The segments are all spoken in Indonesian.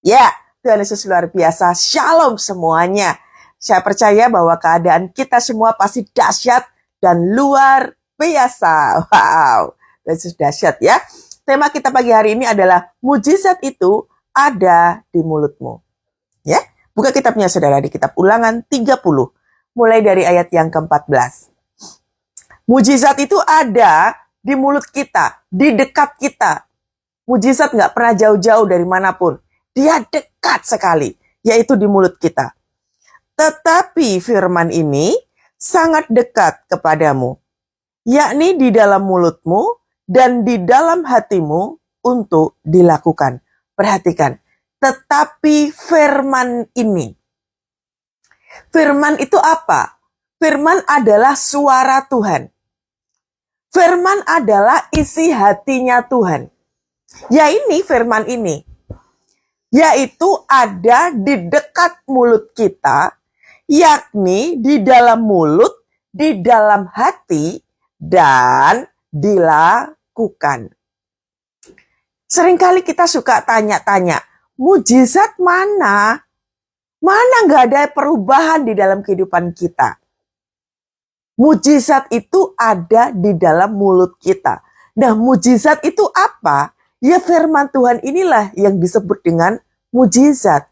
Ya, Tuhan Yesus luar biasa. Shalom semuanya. Saya percaya bahwa keadaan kita semua pasti dahsyat dan luar biasa. Wow, Tuhan Yesus dahsyat ya. Tema kita pagi hari ini adalah mujizat itu ada di mulutmu. Ya, buka kitabnya saudara di kitab Ulangan 30, mulai dari ayat yang ke-14. Mujizat itu ada di mulut kita, di dekat kita. Mujizat nggak pernah jauh-jauh dari manapun. Dia dekat sekali, yaitu di mulut kita. Tetapi firman ini sangat dekat kepadamu, yakni di dalam mulutmu dan di dalam hatimu untuk dilakukan. Perhatikan, tetapi firman ini. Firman itu apa? Firman adalah suara Tuhan. Firman adalah isi hatinya Tuhan. Ya ini firman ini. Yaitu ada di dekat mulut kita, yakni di dalam mulut, di dalam hati, dan dilakukan. Seringkali kita suka tanya-tanya, mujizat mana? Mana nggak ada perubahan di dalam kehidupan kita? Mujizat itu ada di dalam mulut kita. Nah, mujizat itu apa? Ya firman Tuhan inilah yang disebut dengan mujizat.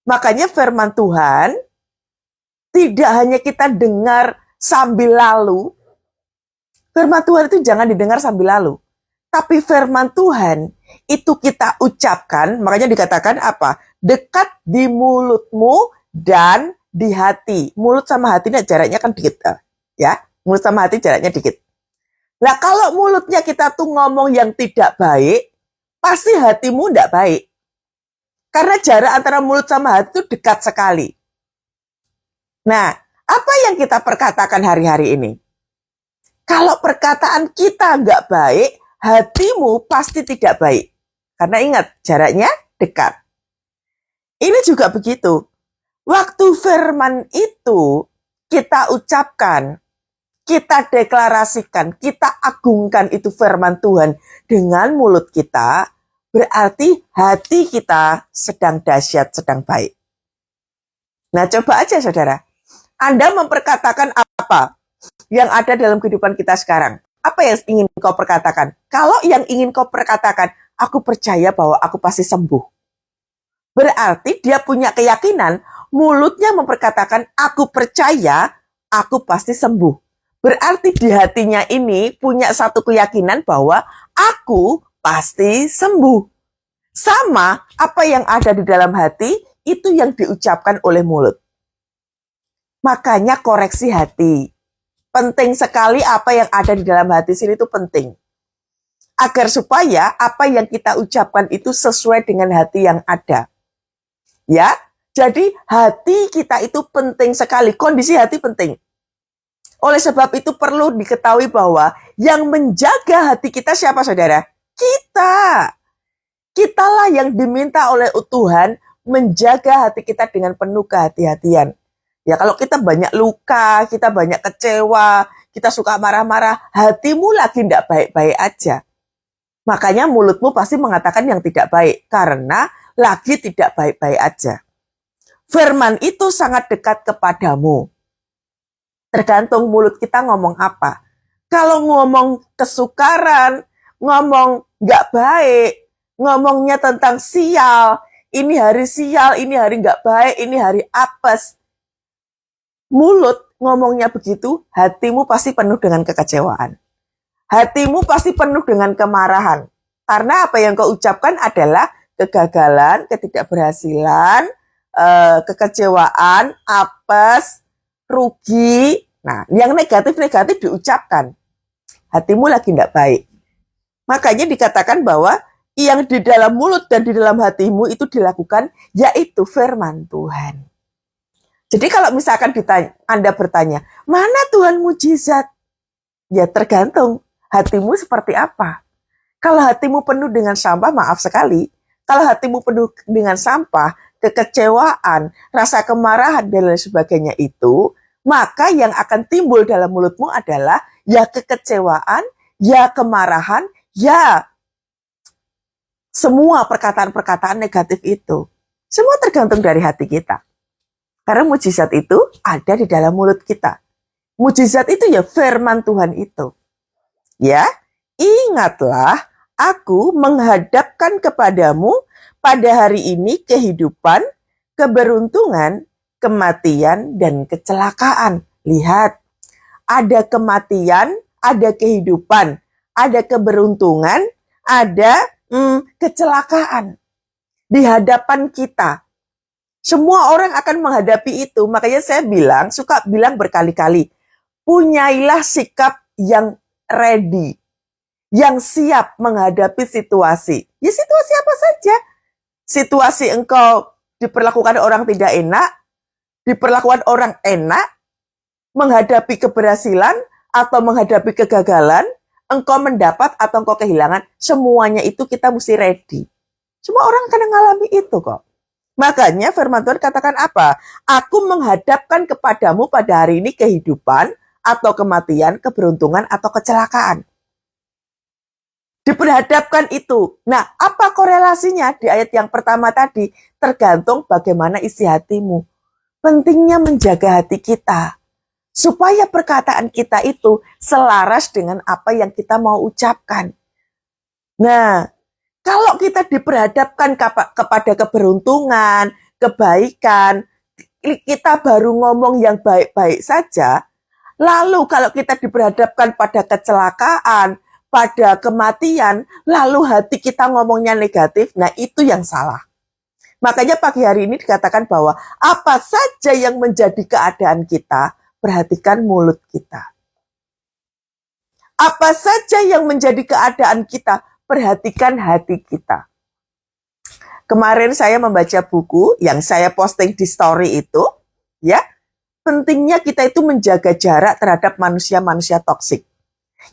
Makanya firman Tuhan tidak hanya kita dengar sambil lalu. Firman Tuhan itu jangan didengar sambil lalu. Tapi firman Tuhan itu kita ucapkan, makanya dikatakan apa? Dekat di mulutmu dan di hati. Mulut sama hati ini jaraknya kan dikit. Ya, mulut sama hati jaraknya dikit. Nah, kalau mulutnya kita tuh ngomong yang tidak baik, pasti hatimu tidak baik. Karena jarak antara mulut sama hati itu dekat sekali. Nah, apa yang kita perkatakan hari-hari ini? Kalau perkataan kita nggak baik, hatimu pasti tidak baik. Karena ingat, jaraknya dekat. Ini juga begitu. Waktu firman itu kita ucapkan, kita deklarasikan, kita agungkan itu firman Tuhan dengan mulut kita, berarti hati kita sedang dahsyat, sedang baik. Nah, coba aja saudara, Anda memperkatakan apa yang ada dalam kehidupan kita sekarang? Apa yang ingin kau perkatakan? Kalau yang ingin kau perkatakan, aku percaya bahwa aku pasti sembuh. Berarti dia punya keyakinan, mulutnya memperkatakan, aku percaya, aku pasti sembuh. Berarti di hatinya ini punya satu keyakinan bahwa aku pasti sembuh. Sama apa yang ada di dalam hati, itu yang diucapkan oleh mulut. Makanya koreksi hati. Penting sekali apa yang ada di dalam hati sini itu penting. Agar supaya apa yang kita ucapkan itu sesuai dengan hati yang ada. Ya, jadi hati kita itu penting sekali. Kondisi hati penting. Oleh sebab itu perlu diketahui bahwa yang menjaga hati kita siapa saudara? Kita. Kitalah yang diminta oleh Tuhan menjaga hati kita dengan penuh kehati-hatian. Ya kalau kita banyak luka, kita banyak kecewa, kita suka marah-marah, hatimu lagi tidak baik-baik aja. Makanya mulutmu pasti mengatakan yang tidak baik, karena lagi tidak baik-baik aja. Firman itu sangat dekat kepadamu. Tergantung mulut kita ngomong apa. Kalau ngomong kesukaran, ngomong nggak baik, ngomongnya tentang sial, ini hari sial, ini hari nggak baik, ini hari apes. Mulut ngomongnya begitu, hatimu pasti penuh dengan kekecewaan. Hatimu pasti penuh dengan kemarahan. Karena apa yang kau ucapkan adalah kegagalan, ketidakberhasilan, kekecewaan, apes, rugi. Nah, yang negatif-negatif diucapkan. Hatimu lagi tidak baik. Makanya dikatakan bahwa yang di dalam mulut dan di dalam hatimu itu dilakukan, yaitu firman Tuhan. Jadi kalau misalkan Anda bertanya, mana Tuhan mujizat? Ya tergantung hatimu seperti apa. Kalau hatimu penuh dengan sampah, maaf sekali. Kalau hatimu penuh dengan sampah, kekecewaan, rasa kemarahan, dan lain sebagainya itu, maka yang akan timbul dalam mulutmu adalah ya kekecewaan, ya kemarahan, ya semua perkataan-perkataan negatif itu. Semua tergantung dari hati kita. Karena mujizat itu ada di dalam mulut kita. Mujizat itu ya firman Tuhan itu. Ya, ingatlah aku menghadapkan kepadamu pada hari ini kehidupan, keberuntungan, kematian, dan kecelakaan. Lihat, ada kematian, ada kehidupan, ada keberuntungan, ada kecelakaan di hadapan kita. Semua orang akan menghadapi itu. Makanya saya suka bilang berkali-kali, punyailah sikap yang ready, yang siap menghadapi situasi. Ya situasi apa saja. Situasi engkau diperlakukan orang tidak enak, diperlakukan orang enak, menghadapi keberhasilan atau menghadapi kegagalan, engkau mendapat atau engkau kehilangan, semuanya itu kita mesti ready. Semua orang akan mengalami itu kok. Makanya firman Tuhan katakan apa? Aku menghadapkan kepadamu pada hari ini kehidupan atau kematian, keberuntungan atau kecelakaan. Diperhadapkan itu. Nah, apa korelasinya di ayat yang pertama tadi? Tergantung bagaimana isi hatimu. Pentingnya menjaga hati kita. Supaya perkataan kita itu selaras dengan apa yang kita mau ucapkan. Nah, kalau kita diperhadapkan kepada keberuntungan, kebaikan, kita baru ngomong yang baik-baik saja, lalu kalau kita diperhadapkan pada kecelakaan, pada kematian, lalu hati kita ngomongnya negatif, nah itu yang salah. Makanya pagi hari ini dikatakan bahwa apa saja yang menjadi keadaan kita, perhatikan mulut kita. Apa saja yang menjadi keadaan kita, perhatikan hati kita. Kemarin saya membaca buku yang saya posting di story itu, ya, pentingnya kita itu menjaga jarak terhadap manusia-manusia toksik.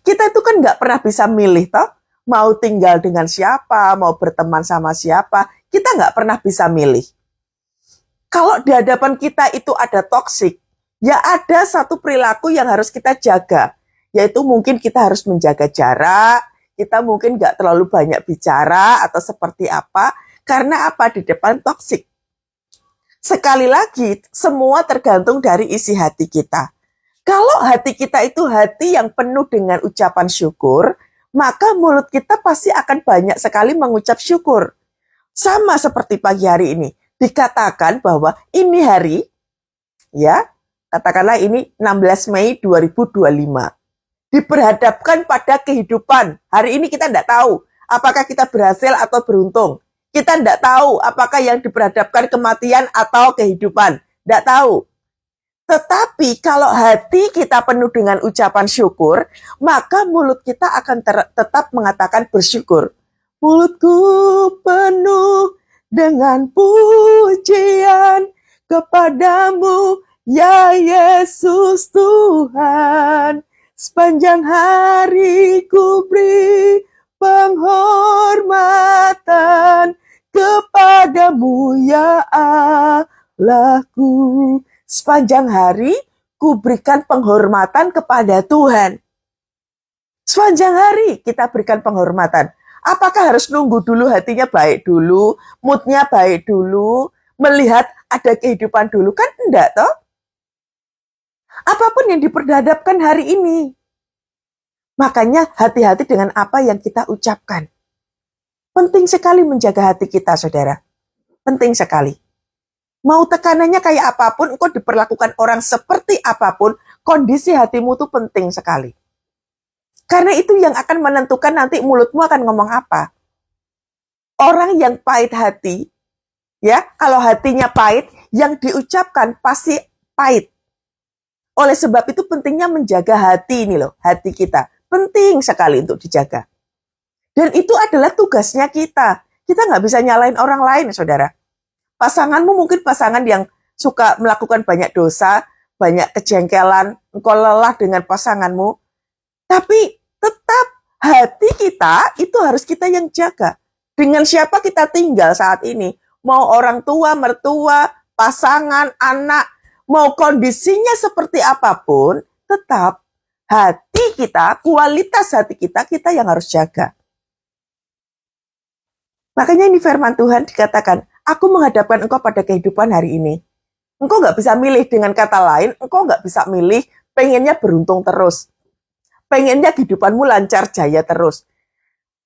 Kita itu kan nggak pernah bisa milih toh, mau tinggal dengan siapa, mau berteman sama siapa, kita nggak pernah bisa milih. Kalau di hadapan kita itu ada toksik, ya ada satu perilaku yang harus kita jaga, yaitu mungkin kita harus menjaga jarak, kita mungkin nggak terlalu banyak bicara atau seperti apa, karena apa di depan toksik. Sekali lagi, semua tergantung dari isi hati kita. Kalau hati kita itu hati yang penuh dengan ucapan syukur, maka mulut kita pasti akan banyak sekali mengucap syukur. Sama seperti pagi hari ini, dikatakan bahwa ini hari, ya, katakanlah ini 16 Mei 2025, diperhadapkan pada kehidupan. Hari ini kita tidak tahu apakah kita berhasil atau beruntung. Kita tidak tahu apakah yang diperhadapkan kematian atau kehidupan. Tidak tahu. Tetapi kalau hati kita penuh dengan ucapan syukur, maka mulut kita akan tetap mengatakan bersyukur. Mulutku penuh dengan pujian kepadamu, ya Yesus Tuhan. Sepanjang hari ku beri penghormatan kepadamu, ya Allahku. Sepanjang hari, ku berikan penghormatan kepada Tuhan. Sepanjang hari kita berikan penghormatan. Apakah harus nunggu dulu hatinya baik dulu, moodnya baik dulu, melihat ada kehidupan dulu? Kan enggak toh? Apapun yang diperhadapkan hari ini. Makanya hati-hati dengan apa yang kita ucapkan. Penting sekali menjaga hati kita, saudara. Penting sekali. Mau tekanannya kayak apapun, engkau diperlakukan orang seperti apapun, kondisi hatimu itu penting sekali. Karena itu yang akan menentukan nanti mulutmu akan ngomong apa. Orang yang pahit hati, ya, kalau hatinya pahit, yang diucapkan pasti pahit. Oleh sebab itu pentingnya menjaga hati ini loh, hati kita. Penting sekali untuk dijaga. Dan itu adalah tugasnya kita. Kita nggak bisa nyalain orang lain, saudara. Pasanganmu mungkin pasangan yang suka melakukan banyak dosa, banyak kejengkelan, engkau lelah dengan pasanganmu. Tapi tetap hati kita itu harus kita yang jaga. Dengan siapa kita tinggal saat ini. Mau orang tua, mertua, pasangan, anak, mau kondisinya seperti apapun, tetap hati kita, kualitas hati kita, kita yang harus jaga. Makanya ini firman Tuhan dikatakan, aku menghadapkan engkau pada kehidupan hari ini. Engkau nggak bisa milih, dengan kata lain, engkau nggak bisa milih pengennya beruntung terus. Pengennya kehidupanmu lancar jaya terus.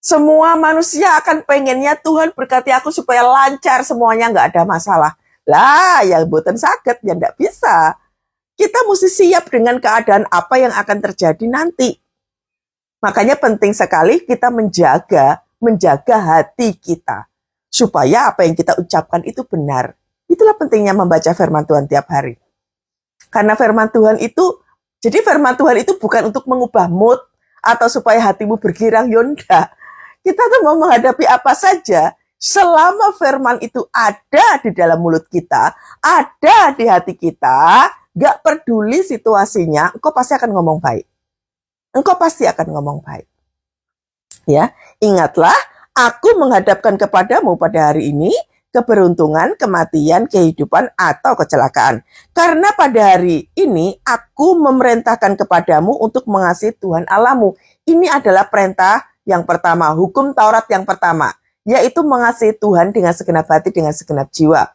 Semua manusia akan pengennya Tuhan berkati aku supaya lancar semuanya, nggak ada masalah. Lah, yang boten sakit, ya nggak bisa. Kita mesti siap dengan keadaan apa yang akan terjadi nanti. Makanya penting sekali kita menjaga hati kita. Supaya apa yang kita ucapkan itu benar. Itulah pentingnya membaca firman Tuhan tiap hari. Karena firman Tuhan itu, jadi firman Tuhan itu bukan untuk mengubah mood, atau supaya hatimu bergirang, yonda. Kita tuh mau menghadapi apa saja, selama firman itu ada di dalam mulut kita, ada di hati kita, gak peduli situasinya, engkau pasti akan ngomong baik. Engkau pasti akan ngomong baik. Ya, ingatlah, aku menghadapkan kepadamu pada hari ini keberuntungan, kematian, kehidupan, atau kecelakaan. Karena pada hari ini aku memerintahkan kepadamu untuk mengasihi Tuhan Allahmu. Ini adalah perintah yang pertama, hukum Taurat yang pertama, yaitu mengasihi Tuhan dengan segenap hati, dengan segenap jiwa.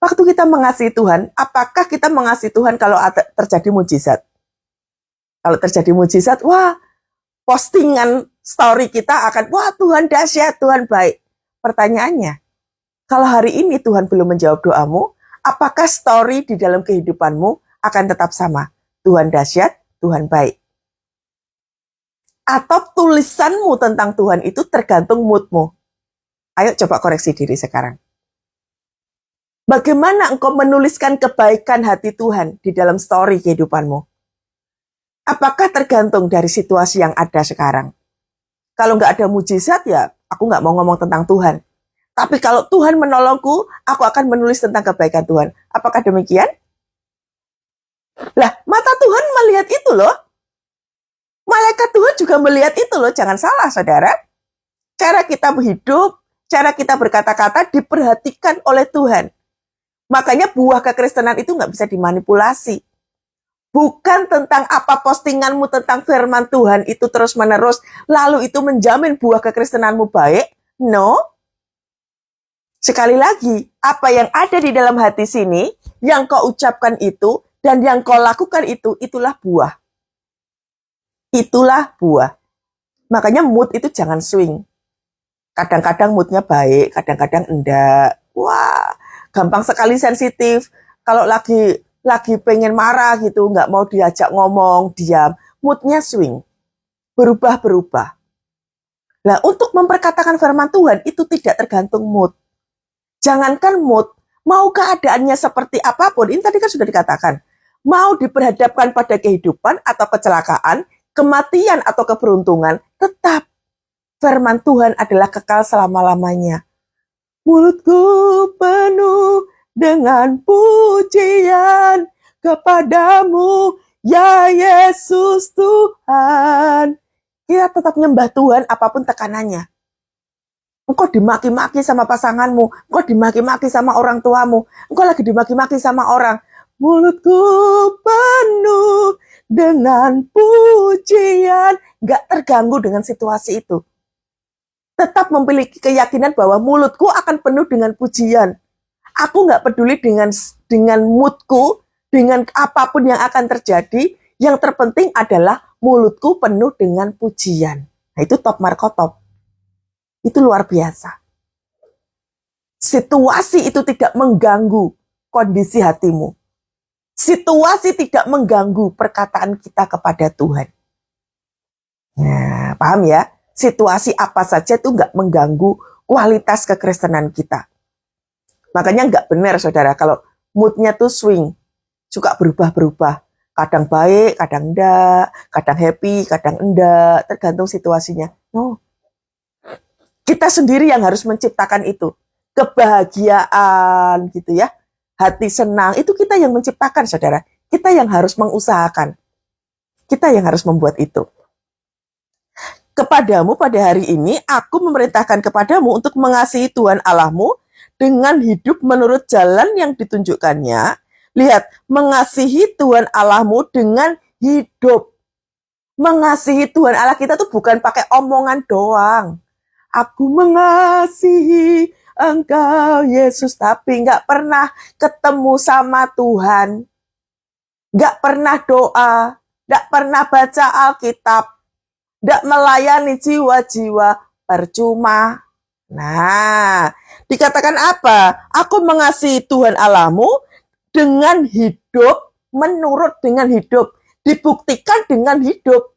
Waktu kita mengasihi Tuhan, apakah kita mengasihi Tuhan kalau terjadi mujizat? Kalau terjadi mujizat, wah, postingan story kita akan, wah Tuhan dahsyat, Tuhan baik. Pertanyaannya, kalau hari ini Tuhan belum menjawab doamu, apakah story di dalam kehidupanmu akan tetap sama? Tuhan dahsyat, Tuhan baik. Atau tulisanmu tentang Tuhan itu tergantung moodmu. Ayo coba koreksi diri sekarang. Bagaimana engkau menuliskan kebaikan hati Tuhan di dalam story kehidupanmu? Apakah tergantung dari situasi yang ada sekarang? Kalau nggak ada mujizat ya, aku nggak mau ngomong tentang Tuhan. Tapi kalau Tuhan menolongku, aku akan menulis tentang kebaikan Tuhan. Apakah demikian? Lah, mata Tuhan melihat itu loh. Malaikat Tuhan juga melihat itu loh. Jangan salah, saudara. Cara kita hidup, cara kita berkata-kata diperhatikan oleh Tuhan. Makanya buah kekristenan itu nggak bisa dimanipulasi. Bukan tentang apa postinganmu tentang firman Tuhan itu terus-menerus, lalu itu menjamin buah kekristenanmu baik. No. Sekali lagi, apa yang ada di dalam hati sini, yang kau ucapkan itu, dan yang kau lakukan itu, itulah buah. Itulah buah. Makanya mood itu jangan swing. Kadang-kadang moodnya baik, kadang-kadang enggak. Wah, gampang sekali sensitif. Kalau lagi pengen marah gitu, nggak mau diajak ngomong, diam, moodnya swing, berubah-berubah. Nah, untuk memperkatakan firman Tuhan itu tidak tergantung mood. Jangankan mood, mau keadaannya seperti apapun, ini tadi kan sudah dikatakan, mau diperhadapkan pada kehidupan atau kecelakaan, kematian atau keberuntungan, tetap firman Tuhan adalah kekal selama-lamanya. Mulutku penuh dengan pujian kepadamu, ya Yesus Tuhan. Kita tetap nyembah Tuhan apapun tekanannya. Engkau dimaki-maki sama pasanganmu, engkau dimaki-maki sama orang tuamu, engkau lagi dimaki-maki sama orang. Mulutku penuh dengan pujian. Gak terganggu dengan situasi itu. Tetap memiliki keyakinan bahwa mulutku akan penuh dengan pujian. Aku nggak peduli dengan moodku, dengan apapun yang akan terjadi. Yang terpenting adalah mulutku penuh dengan pujian. Nah, itu top markotop. Itu luar biasa. Situasi itu tidak mengganggu kondisi hatimu. Situasi tidak mengganggu perkataan kita kepada Tuhan. Nah, paham ya? Situasi apa saja itu nggak mengganggu kualitas kekristenan kita. Makanya nggak benar, saudara, kalau moodnya tuh swing, suka berubah-berubah. Kadang baik, kadang enggak, kadang happy, kadang enggak, tergantung situasinya. No. Kita sendiri yang harus menciptakan itu. Kebahagiaan gitu ya. Hati senang, itu kita yang menciptakan, saudara. Kita yang harus mengusahakan. Kita yang harus membuat itu. Kepadamu pada hari ini, aku memerintahkan kepadamu untuk mengasihi Tuhan Allahmu dengan hidup menurut jalan yang ditunjukkannya. Lihat, mengasihi Tuhan Allahmu dengan hidup. Mengasihi Tuhan Allah kita tuh bukan pakai omongan doang. Aku mengasihi Engkau Yesus, tapi nggak pernah ketemu sama Tuhan, nggak pernah doa, nggak pernah baca Alkitab, nggak melayani jiwa-jiwa, percuma. Nah, dikatakan apa? Aku mengasihi Tuhan Allahmu dengan hidup, menurut dengan hidup, dibuktikan dengan hidup.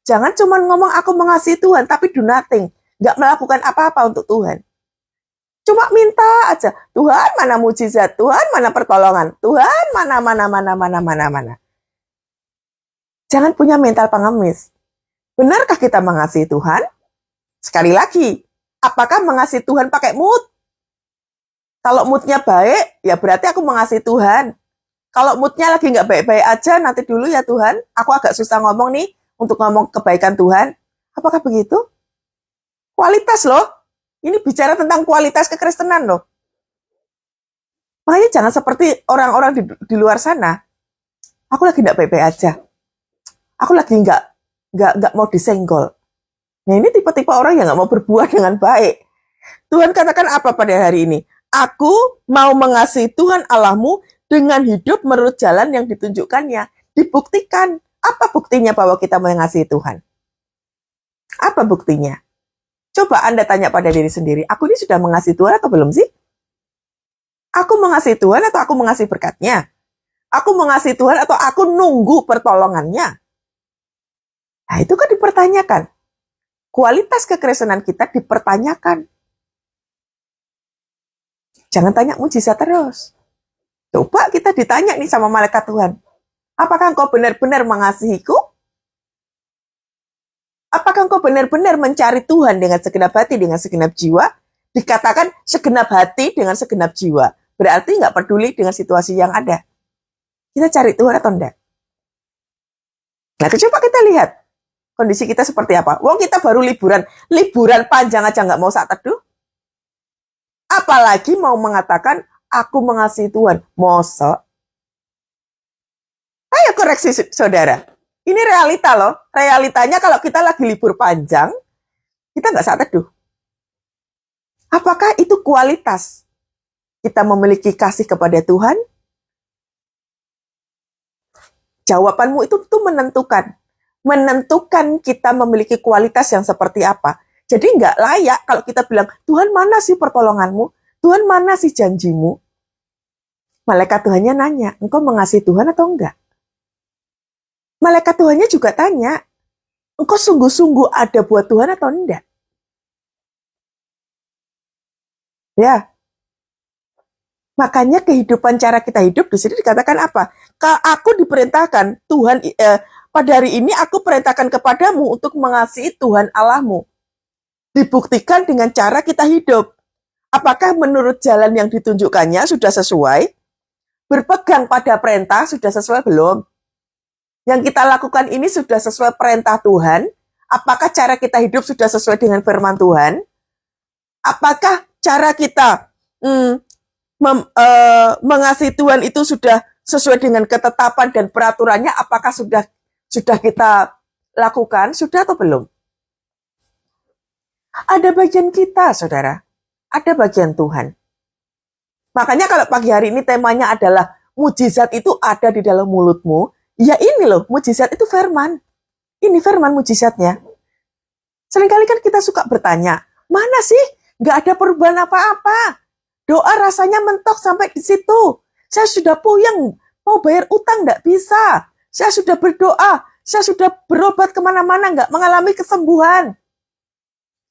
Jangan cuma ngomong aku mengasihi Tuhan, tapi do nothing. Nggak melakukan apa-apa untuk Tuhan. Cuma minta aja, Tuhan mana mujizat, Tuhan mana pertolongan, Tuhan mana. Jangan punya mental pengemis. Benarkah kita mengasihi Tuhan? Sekali lagi, apakah mengasihi Tuhan pakai mood? Kalau moodnya baik, ya berarti aku mengasihi Tuhan. Kalau moodnya lagi nggak baik-baik aja, nanti dulu ya Tuhan, aku agak susah ngomong nih untuk ngomong kebaikan Tuhan. Apakah begitu? Kualitas loh. Ini bicara tentang kualitas kekristenan loh. Makanya jangan seperti orang-orang di luar sana. Aku lagi nggak baik-baik aja. Aku lagi nggak mau disenggol. Nah ini tipe-tipe orang yang nggak mau berbuat dengan baik. Tuhan katakan apa pada hari ini? Aku mau mengasihi Tuhan Allahmu dengan hidup menurut jalan yang ditunjukkannya. Dibuktikan. Apa buktinya bahwa kita mengasihi Tuhan? Apa buktinya? Coba Anda tanya pada diri sendiri, aku ini sudah mengasihi Tuhan atau belum sih? Aku mengasihi Tuhan atau aku mengasihi berkatnya? Aku mengasihi Tuhan atau aku nunggu pertolongannya? Nah itu kan dipertanyakan. Kualitas kekristenan kita dipertanyakan. Jangan tanya mujizat terus. Coba kita ditanya nih sama malaikat Tuhan. Apakah engkau benar-benar mengasihiku? Apakah engkau benar-benar mencari Tuhan dengan segenap hati, dengan segenap jiwa? Dikatakan segenap hati dengan segenap jiwa. Berarti nggak peduli dengan situasi yang ada. Kita cari Tuhan atau enggak? Nah, coba kita lihat kondisi kita seperti apa. Wong kita baru liburan panjang aja nggak mau saat teduh. Apalagi mau mengatakan aku mengasihi Tuhan. Mosok? Ayo koreksi saudara. Ini realita loh. Realitanya kalau kita lagi libur panjang, kita nggak saat teduh. Apakah itu kualitas kita memiliki kasih kepada Tuhan? Jawabanmu itu menentukan. Menentukan kita memiliki kualitas yang seperti apa. Jadi nggak layak kalau kita bilang, Tuhan mana sih pertolonganmu? Tuhan mana sih janjimu? Malaikat Tuhannya nanya, engkau mengasihi Tuhan atau enggak? Malaikat Tuhannya juga tanya, engkau sungguh-sungguh ada buat Tuhan atau enggak? Ya, makanya kehidupan cara kita hidup di sini dikatakan apa? Aku diperintahkan Tuhan pada hari ini aku perintahkan kepadamu untuk mengasihi Tuhan Allahmu. Dibuktikan dengan cara kita hidup. Apakah menurut jalan yang ditunjukkannya sudah sesuai? Berpegang pada perintah sudah sesuai belum? Yang kita lakukan ini sudah sesuai perintah Tuhan? Apakah cara kita hidup sudah sesuai dengan firman Tuhan? Apakah cara kita mengasihi Tuhan itu sudah sesuai dengan ketetapan dan peraturannya? Apakah sudah kita lakukan? Sudah atau belum? Ada bagian kita, saudara. Ada bagian Tuhan. Makanya kalau pagi hari ini temanya adalah mujizat itu ada di dalam mulutmu. Ya ini loh, mujizat itu firman. Ini firman mujizatnya. Seringkali kan kita suka bertanya, mana sih? Gak ada perubahan apa-apa. Doa rasanya mentok sampai di situ. Saya sudah puyeng, mau bayar utang gak bisa. Saya sudah berdoa, saya sudah berobat kemana-mana gak mengalami kesembuhan.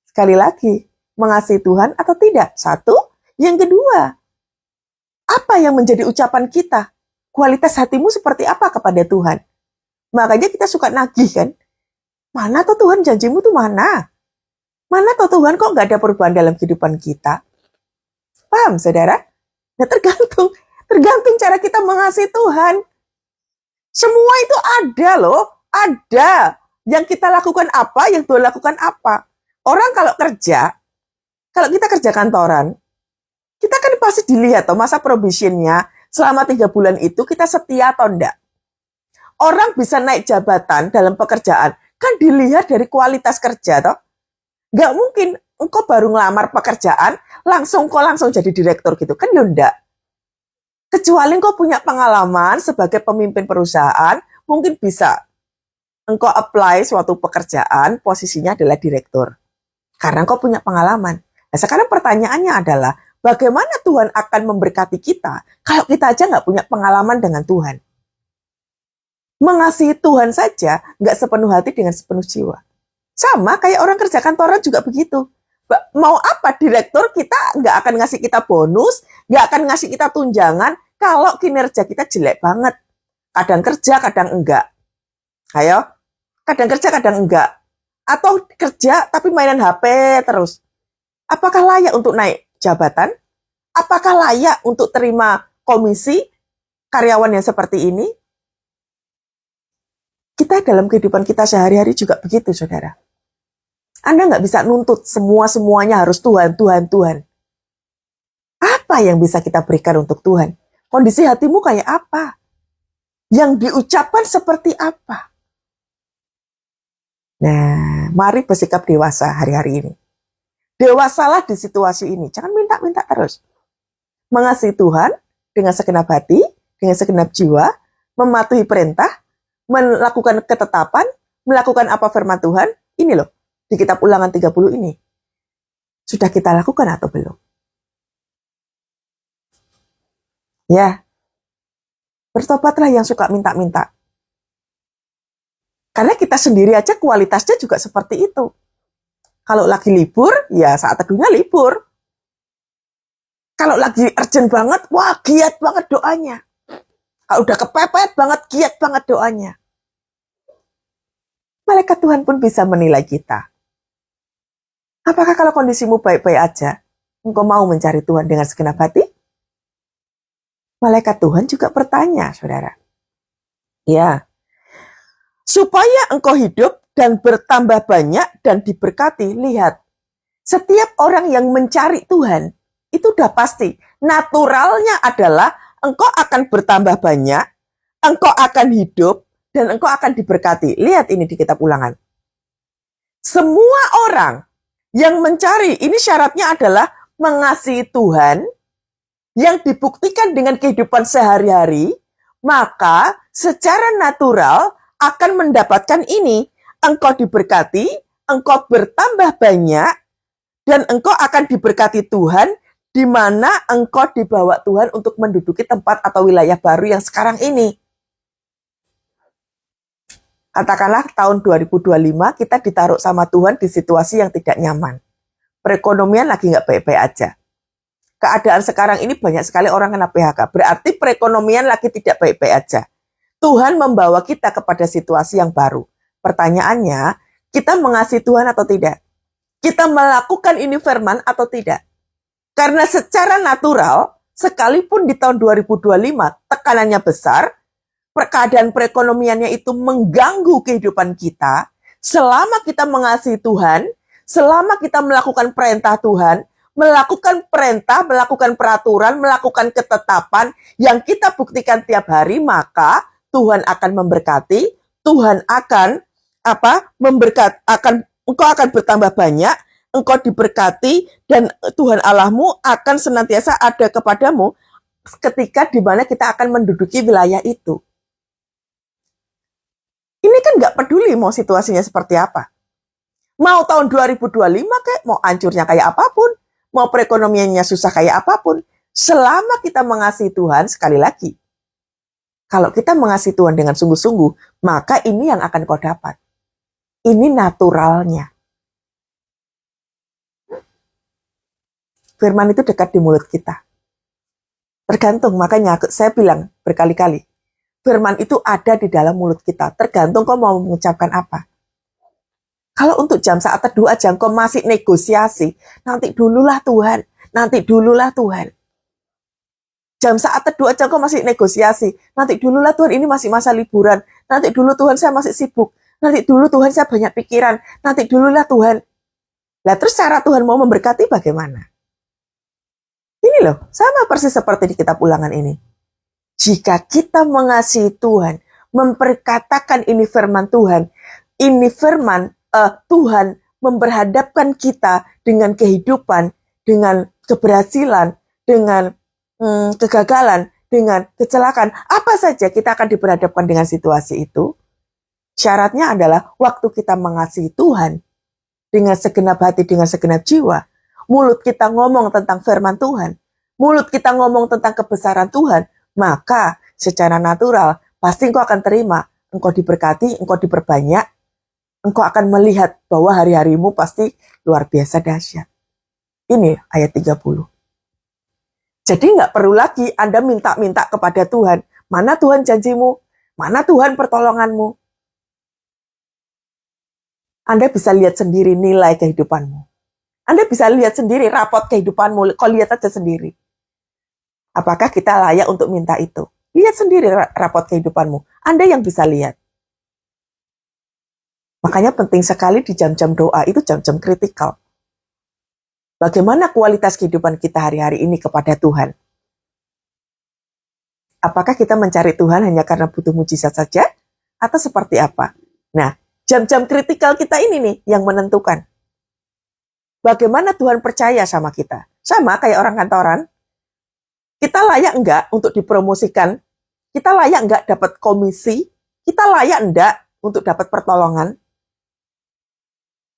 Sekali lagi, mengasihi Tuhan atau tidak? Satu. Yang kedua, apa yang menjadi ucapan kita? Kualitas hatimu seperti apa kepada Tuhan? Makanya kita suka nagih kan? Mana tuh Tuhan janjimu tuh mana? Mana tuh Tuhan kok nggak ada perubahan dalam kehidupan kita? Paham saudara? Nah tergantung cara kita mengasihi Tuhan. Semua itu ada loh, ada. Yang kita lakukan apa, yang Tuhan lakukan apa. Orang kalau kita kerja kantoran, kita kan pasti dilihat toh masa probationnya selama 3 bulan itu kita setia atau enggak. Orang bisa naik jabatan dalam pekerjaan kan dilihat dari kualitas kerja toh. Nggak mungkin engkau baru ngelamar pekerjaan, langsung jadi direktur gitu. Kan ya enggak. Kecuali engkau punya pengalaman sebagai pemimpin perusahaan, mungkin bisa engkau apply suatu pekerjaan, posisinya adalah direktur. Karena engkau punya pengalaman. Nah sekarang pertanyaannya adalah, bagaimana Tuhan akan memberkati kita kalau kita aja nggak punya pengalaman dengan Tuhan? Mengasihi Tuhan saja nggak sepenuh hati dengan sepenuh jiwa. Sama kayak orang kerja kantoran juga begitu. Mau apa direktur, kita nggak akan ngasih kita bonus, nggak akan ngasih kita tunjangan kalau kinerja kita jelek banget. Kadang kerja, kadang enggak. Ayo, kadang kerja, kadang enggak. Atau kerja tapi mainan HP terus. Apakah layak untuk naik jabatan? Apakah layak untuk terima komisi karyawan yang seperti ini? Kita dalam kehidupan kita sehari-hari juga begitu, saudara. Anda nggak bisa nuntut semuanya harus Tuhan, Tuhan, Tuhan. Apa yang bisa kita berikan untuk Tuhan? Kondisi hatimu kayak apa? Yang diucapkan seperti apa? Nah, mari bersikap dewasa hari-hari ini. Dewasalah di situasi ini. Jangan minta-minta terus. Mengasihi Tuhan dengan segenap hati, dengan segenap jiwa, mematuhi perintah, melakukan ketetapan, melakukan apa firman Tuhan. Ini loh, di kitab Ulangan 30 ini. Sudah kita lakukan atau belum? Ya, bertobatlah yang suka minta-minta. Karena kita sendiri aja kualitasnya juga seperti itu. Kalau lagi libur, ya saat teduhnya libur. Kalau lagi urgent banget, wah giat banget doanya. Kalau udah kepepet banget, giat banget doanya. Malaikat Tuhan pun bisa menilai kita. Apakah kalau kondisimu baik-baik aja, engkau mau mencari Tuhan dengan segenap hati? Malaikat Tuhan juga bertanya, saudara. Ya, supaya engkau hidup dan bertambah banyak dan diberkati. Lihat, setiap orang yang mencari Tuhan, itu udah pasti. Naturalnya adalah engkau akan bertambah banyak, engkau akan hidup, dan engkau akan diberkati. Lihat ini di kitab Ulangan. Semua orang yang mencari, ini syaratnya adalah mengasihi Tuhan, yang dibuktikan dengan kehidupan sehari-hari, maka secara natural akan mendapatkan ini. Engkau diberkati, engkau bertambah banyak, dan engkau akan diberkati Tuhan, di mana engkau dibawa Tuhan untuk menduduki tempat atau wilayah baru yang sekarang ini. Katakanlah tahun 2025 kita ditaruh sama Tuhan di situasi yang tidak nyaman. Perekonomian lagi nggak baik-baik aja. Keadaan sekarang ini banyak sekali orang kena PHK. Berarti perekonomian lagi tidak baik-baik aja. Tuhan membawa kita kepada situasi yang baru. Pertanyaannya, kita mengasihi Tuhan atau tidak? Kita melakukan ini firman atau tidak? Karena secara natural, sekalipun di tahun 2025 tekanannya besar, keadaan perekonomiannya itu mengganggu kehidupan kita, selama kita mengasihi Tuhan, selama kita melakukan perintah Tuhan, melakukan perintah, melakukan peraturan, melakukan ketetapan yang kita buktikan tiap hari, maka Tuhan akan memberkati, Tuhan akan engkau akan bertambah banyak, engkau diberkati, dan Tuhan Allahmu akan senantiasa ada kepadamu ketika di mana kita akan menduduki wilayah itu. Ini kan nggak peduli mau situasinya seperti apa. Mau tahun 2025 kayak, mau hancurnya kayak apapun, mau perekonomiannya susah kayak apapun, selama kita mengasihi Tuhan, sekali lagi, kalau kita mengasihi Tuhan dengan sungguh-sungguh, maka ini yang akan kau dapat. Ini naturalnya. Firman itu dekat di mulut kita. Tergantung, makanya saya bilang berkali-kali, firman itu ada di dalam mulut kita. Tergantung kau mau mengucapkan apa. Kalau untuk jam saat teduh aja kau masih negosiasi, nanti dululah Tuhan, nanti dululah Tuhan. Jam saat teduh aja kau masih negosiasi, nanti dululah Tuhan, ini masih masa liburan, nanti dulu Tuhan saya masih sibuk, nanti dulu Tuhan saya banyak pikiran, nanti dululah Tuhan. Lah terus cara Tuhan mau memberkati bagaimana? Ini loh, sama persis seperti di kitab Ulangan ini. Jika kita mengasihi Tuhan, memperkatakan ini firman Tuhan, ini firman Tuhan memperhadapkan kita dengan kehidupan, dengan keberhasilan, dengan kegagalan, dengan kecelakaan, apa saja kita akan diperhadapkan dengan situasi itu. Syaratnya adalah waktu kita mengasihi Tuhan dengan segenap hati, dengan segenap jiwa, mulut kita ngomong tentang firman Tuhan, mulut kita ngomong tentang kebesaran Tuhan, maka secara natural pasti engkau akan terima, engkau diberkati, engkau diperbanyak, engkau akan melihat bahwa hari-harimu pasti luar biasa dahsyat. Ini ayat 30. Jadi nggak perlu lagi Anda minta-minta kepada Tuhan, mana Tuhan janjimu, mana Tuhan pertolonganmu. Anda bisa lihat sendiri nilai kehidupanmu. Anda bisa lihat sendiri rapot kehidupanmu, kau lihat aja sendiri. Apakah kita layak untuk minta itu? Lihat sendiri rapot kehidupanmu. Anda yang bisa lihat. Makanya penting sekali di jam-jam doa itu jam-jam kritikal. Bagaimana kualitas kehidupan kita hari-hari ini kepada Tuhan? Apakah kita mencari Tuhan hanya karena butuh mujizat saja? Atau seperti apa? Nah, jam-jam kritikal kita ini nih yang menentukan. Bagaimana Tuhan percaya sama kita? Sama kayak orang kantoran. Kita layak enggak untuk dipromosikan? Kita layak enggak dapat komisi? Kita layak enggak untuk dapat pertolongan?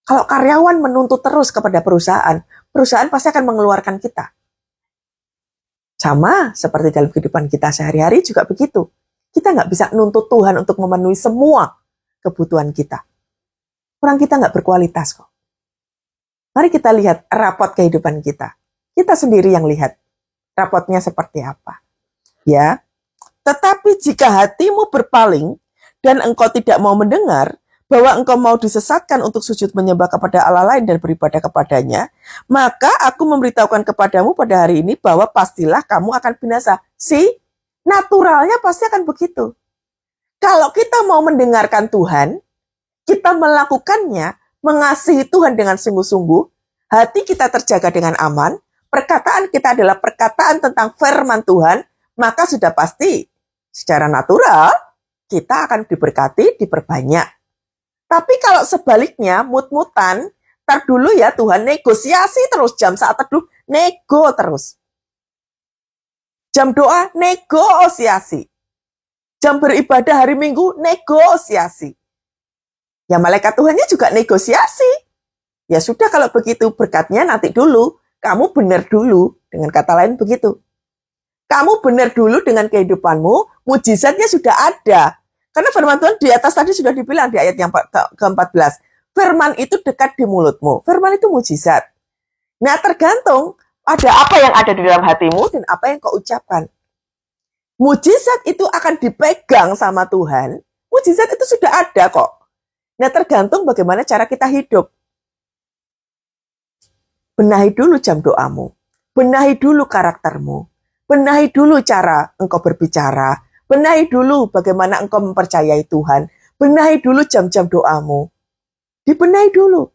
Kalau karyawan menuntut terus kepada perusahaan, perusahaan pasti akan mengeluarkan kita. Sama seperti dalam kehidupan kita sehari-hari juga begitu. Kita nggak bisa nuntut Tuhan untuk memenuhi semua kebutuhan kita. Orang kita nggak berkualitas kok. Mari kita lihat rapot kehidupan kita. Kita sendiri yang lihat rapotnya seperti apa. Ya, tetapi jika hatimu berpaling dan engkau tidak mau mendengar bahwa engkau mau disesatkan untuk sujud menyembah kepada Allah lain dan beribadah kepadanya, maka aku memberitahukan kepadamu pada hari ini bahwa pastilah kamu akan binasa. Naturalnya pasti akan begitu. Kalau kita mau mendengarkan Tuhan, kita melakukannya, mengasihi Tuhan dengan sungguh-sungguh, hati kita terjaga dengan aman, perkataan kita adalah perkataan tentang firman Tuhan, maka sudah pasti secara natural kita akan diberkati, diperbanyak. Tapi kalau sebaliknya, mut-mutan, tar dulu ya Tuhan, negosiasi terus, jam saat teduh, nego terus. Jam doa, negosiasi. Jam beribadah hari Minggu, negosiasi. Ya malaikat Tuhannya juga negosiasi. Ya sudah kalau begitu, berkatnya nanti dulu. Kamu benar dulu, dengan kata lain begitu. Kamu benar dulu dengan kehidupanmu, mujizatnya sudah ada. Karena firman Tuhan di atas tadi sudah dibilang di ayat yang ke-14. Firman itu dekat di mulutmu. Firman itu mujizat. Nah tergantung ada apa yang ada di dalam hatimu dan apa yang kau ucapkan. Mujizat itu akan dipegang sama Tuhan. Mujizat itu sudah ada kok. Nah tergantung bagaimana cara kita hidup. Benahi dulu jam doamu. Benahi dulu karaktermu. Benahi dulu cara engkau berbicara. Benahi dulu bagaimana engkau mempercayai Tuhan. Benahi dulu jam-jam doamu. Dibenahi dulu.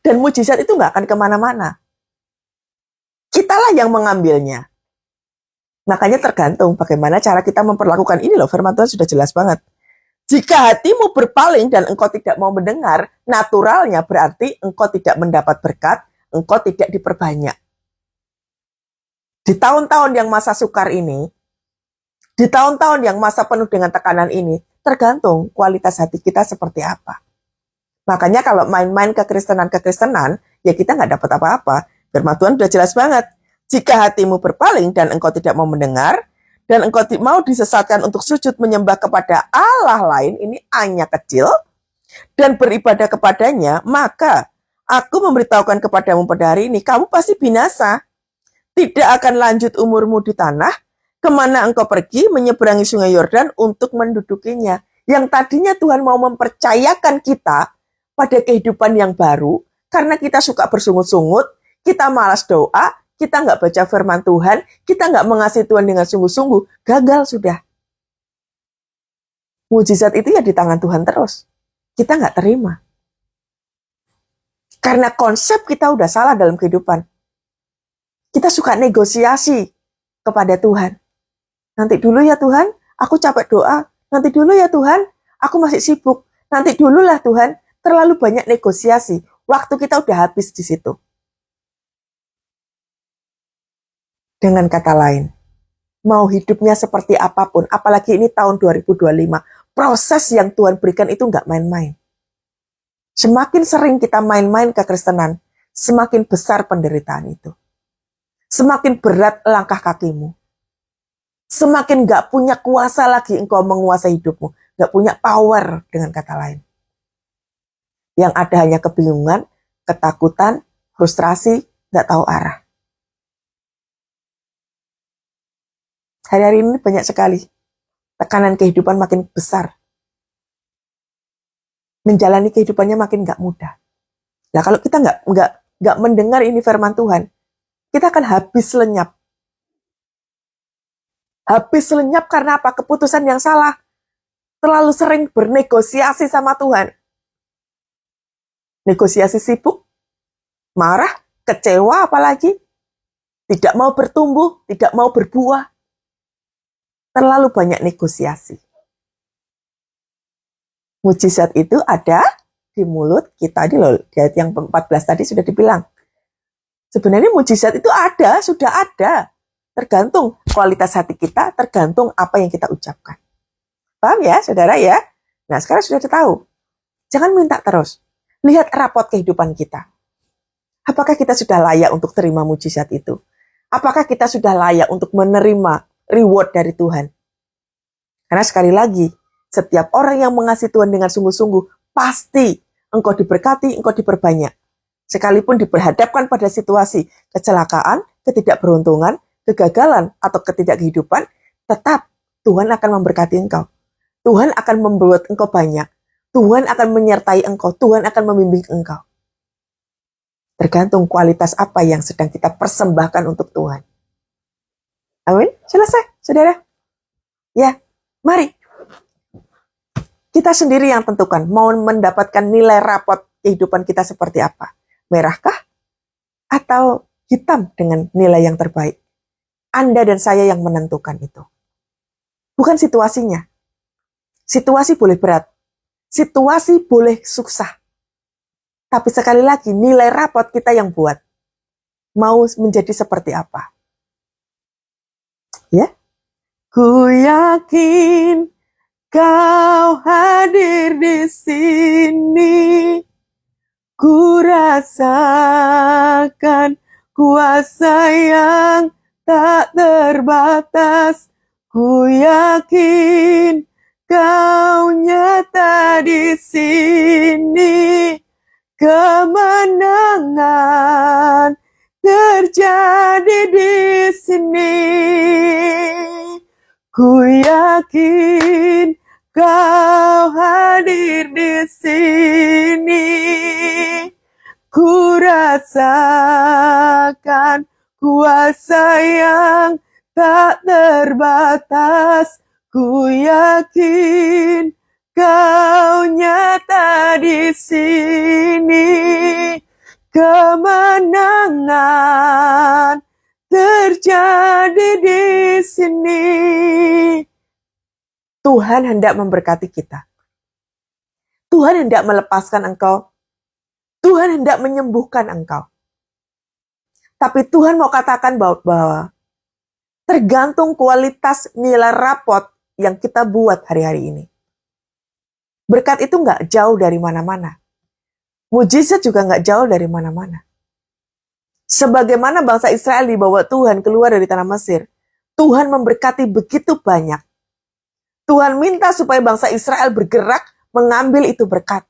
Dan mujizat itu nggak akan kemana-mana. Kitalah yang mengambilnya. Makanya tergantung bagaimana cara kita memperlakukan ini loh. Firman Tuhan sudah jelas banget. Jika hatimu berpaling dan engkau tidak mau mendengar, naturalnya berarti engkau tidak mendapat berkat, engkau tidak diperbanyak. Di tahun-tahun yang masa sukar ini, di tahun-tahun yang masa penuh dengan tekanan ini, tergantung kualitas hati kita seperti apa. Makanya kalau main-main kekristenan, ya kita nggak dapat apa-apa. Firman Tuhan sudah jelas banget. Jika hatimu berpaling dan engkau tidak mau mendengar, dan engkau mau disesatkan untuk sujud menyembah kepada Allah lain, ini A-nya kecil, dan beribadah kepadanya, maka aku memberitahukan kepadamu pada hari ini, kamu pasti binasa. Tidak akan lanjut umurmu di tanah, kemana engkau pergi menyeberangi sungai Yordan untuk mendudukinya. Yang tadinya Tuhan mau mempercayakan kita pada kehidupan yang baru, karena kita suka bersungut-sungut, kita malas doa, kita nggak baca firman Tuhan, kita nggak mengasihi Tuhan dengan sungguh-sungguh, gagal sudah. Mujizat itu ya di tangan Tuhan terus. Kita nggak terima. Karena konsep kita udah salah dalam kehidupan. Kita suka negosiasi kepada Tuhan. Nanti dulu ya Tuhan, aku capek doa. Nanti dulu ya Tuhan, aku masih sibuk. Nanti dululah Tuhan, terlalu banyak negosiasi. Waktu kita udah habis di situ. Dengan kata lain, mau hidupnya seperti apapun, apalagi ini tahun 2025, proses yang Tuhan berikan itu nggak main-main. Semakin sering kita main-main kekristenan, semakin besar penderitaan itu. Semakin berat langkah kakimu. Semakin nggak punya kuasa lagi engkau menguasai hidupmu. Nggak punya power, dengan kata lain. Yang ada hanya kebingungan, ketakutan, frustrasi, nggak tahu arah. Hari-hari ini banyak sekali tekanan kehidupan makin besar. Menjalani kehidupannya makin nggak mudah. Nah, kalau kita nggak mendengar ini firman Tuhan, kita akan habis lenyap. Habis lenyap karena apa? Keputusan yang salah. Terlalu sering bernegosiasi sama Tuhan. Negosiasi sibuk, marah, kecewa apalagi. Tidak mau bertumbuh, tidak mau berbuah. Terlalu banyak negosiasi. Mujizat itu ada di mulut kita. Di ayat yang 14 tadi sudah dibilang. Sebenarnya mujizat itu ada, sudah ada. Tergantung kualitas hati kita, tergantung apa yang kita ucapkan. Paham ya, saudara ya? Nah, sekarang sudah tahu. Jangan minta terus. Lihat rapot kehidupan kita. Apakah kita sudah layak untuk terima mujizat itu? Apakah kita sudah layak untuk menerima reward dari Tuhan? Karena sekali lagi, setiap orang yang mengasihi Tuhan dengan sungguh-sungguh, pasti engkau diberkati, engkau diperbanyak. Sekalipun diperhadapkan pada situasi kecelakaan, ketidakberuntungan, kegagalan, atau ketidakhidupan, tetap Tuhan akan memberkati engkau. Tuhan akan membuat engkau banyak. Tuhan akan menyertai engkau. Tuhan akan membimbing engkau. Tergantung kualitas apa yang sedang kita persembahkan untuk Tuhan. Amin. Selesai, saudara. Ya, mari. Kita sendiri yang tentukan mau mendapatkan nilai rapot kehidupan kita seperti apa. Merahkah? Atau hitam dengan nilai yang terbaik. Anda dan saya yang menentukan itu. Bukan situasinya. Situasi boleh berat. Situasi boleh susah. Tapi sekali lagi, nilai rapot kita yang buat. Mau menjadi seperti apa? Ya? Ku yakin kau hadir di sini. Ku rasakan kuasa yang tak terbatas. Ku yakin kau nyata di sini. Kemenangan terjadi di sini. Ku yakin kau hadir di sini. Ku rasakan kuasa yang tak terbatas. Ku yakin kau nyata di sini. Kemenangan terjadi di sini. Tuhan hendak memberkati kita. Tuhan hendak melepaskan engkau. Tuhan hendak menyembuhkan engkau. Tapi Tuhan mau katakan bahwa tergantung kualitas nilai rapot yang kita buat hari-hari ini. Berkat itu nggak jauh dari mana-mana. Mujizat juga nggak jauh dari mana-mana. Sebagaimana bangsa Israel dibawa Tuhan keluar dari tanah Mesir, Tuhan memberkati begitu banyak. Tuhan minta supaya bangsa Israel bergerak mengambil itu berkat.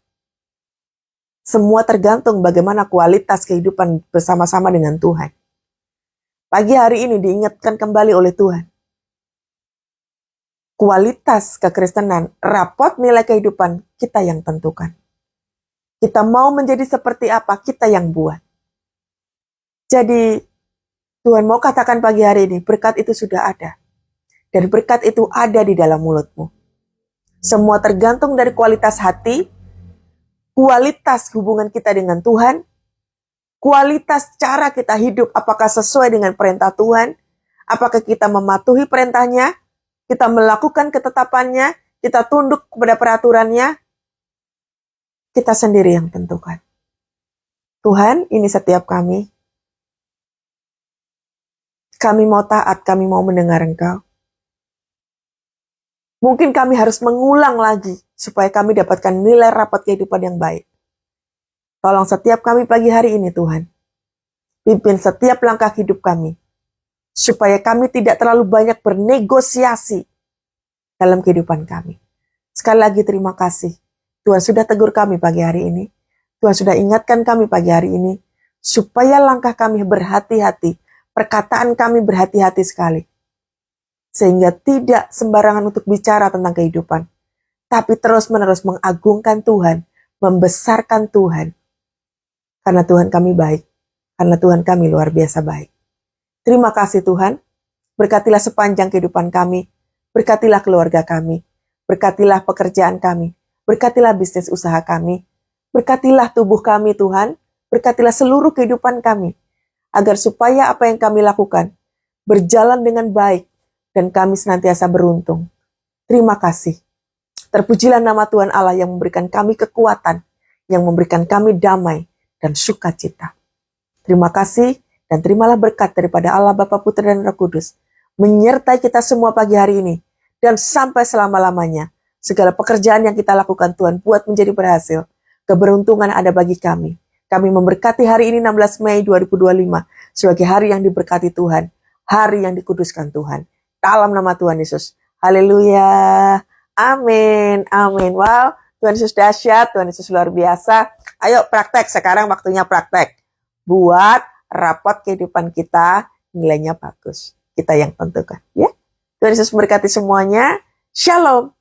Semua tergantung bagaimana kualitas kehidupan bersama-sama dengan Tuhan. Pagi hari ini diingatkan kembali oleh Tuhan. Kualitas kekristenan, rapot nilai kehidupan, kita yang tentukan. Kita mau menjadi seperti apa, kita yang buat. Jadi, Tuhan mau katakan pagi hari ini, berkat itu sudah ada. Dan berkat itu ada di dalam mulutmu. Semua tergantung dari kualitas hati, kualitas hubungan kita dengan Tuhan, kualitas cara kita hidup, apakah sesuai dengan perintah Tuhan, apakah kita mematuhi perintahnya, kita melakukan ketetapannya, kita tunduk kepada peraturannya, kita sendiri yang tentukan. Tuhan, ini setiap kami. Kami mau taat, kami mau mendengar Engkau. Mungkin kami harus mengulang lagi supaya kami dapatkan nilai rapat kehidupan yang baik. Tolong setiap kami pagi hari ini Tuhan. Pimpin setiap langkah hidup kami. Supaya kami tidak terlalu banyak bernegosiasi dalam kehidupan kami. Sekali lagi terima kasih. Tuhan sudah tegur kami pagi hari ini. Tuhan sudah ingatkan kami pagi hari ini. Supaya langkah kami berhati-hati. Perkataan kami berhati-hati sekali. Sehingga tidak sembarangan untuk bicara tentang kehidupan. Tapi terus-menerus mengagungkan Tuhan. Membesarkan Tuhan. Karena Tuhan kami baik. Karena Tuhan kami luar biasa baik. Terima kasih Tuhan. Berkatilah sepanjang kehidupan kami. Berkatilah keluarga kami. Berkatilah pekerjaan kami. Berkatilah bisnis usaha kami. Berkatilah tubuh kami Tuhan. Berkatilah seluruh kehidupan kami. Agar supaya apa yang kami lakukan berjalan dengan baik. Dan kami senantiasa beruntung. Terima kasih. Terpujilah nama Tuhan Allah yang memberikan kami kekuatan. Yang memberikan kami damai dan sukacita. Terima kasih dan terimalah berkat daripada Allah Bapa, Putra dan Roh Kudus menyertai kita semua pagi hari ini dan sampai selama-lamanya. Segala pekerjaan yang kita lakukan Tuhan buat menjadi berhasil. Keberuntungan ada bagi kami. Kami memberkati hari ini 16 Mei 2025 sebagai hari yang diberkati Tuhan, hari yang dikuduskan Tuhan. Dalam nama Tuhan Yesus. Haleluya. Amin. Amin. Wow, Tuhan Yesus dahsyat, Tuhan Yesus luar biasa. Ayo praktek, sekarang waktunya praktek. Buat rapat kehidupan kita, nilainya bagus. Kita yang tentukan. Ya. Tuhan Yesus memberkati semuanya. Shalom.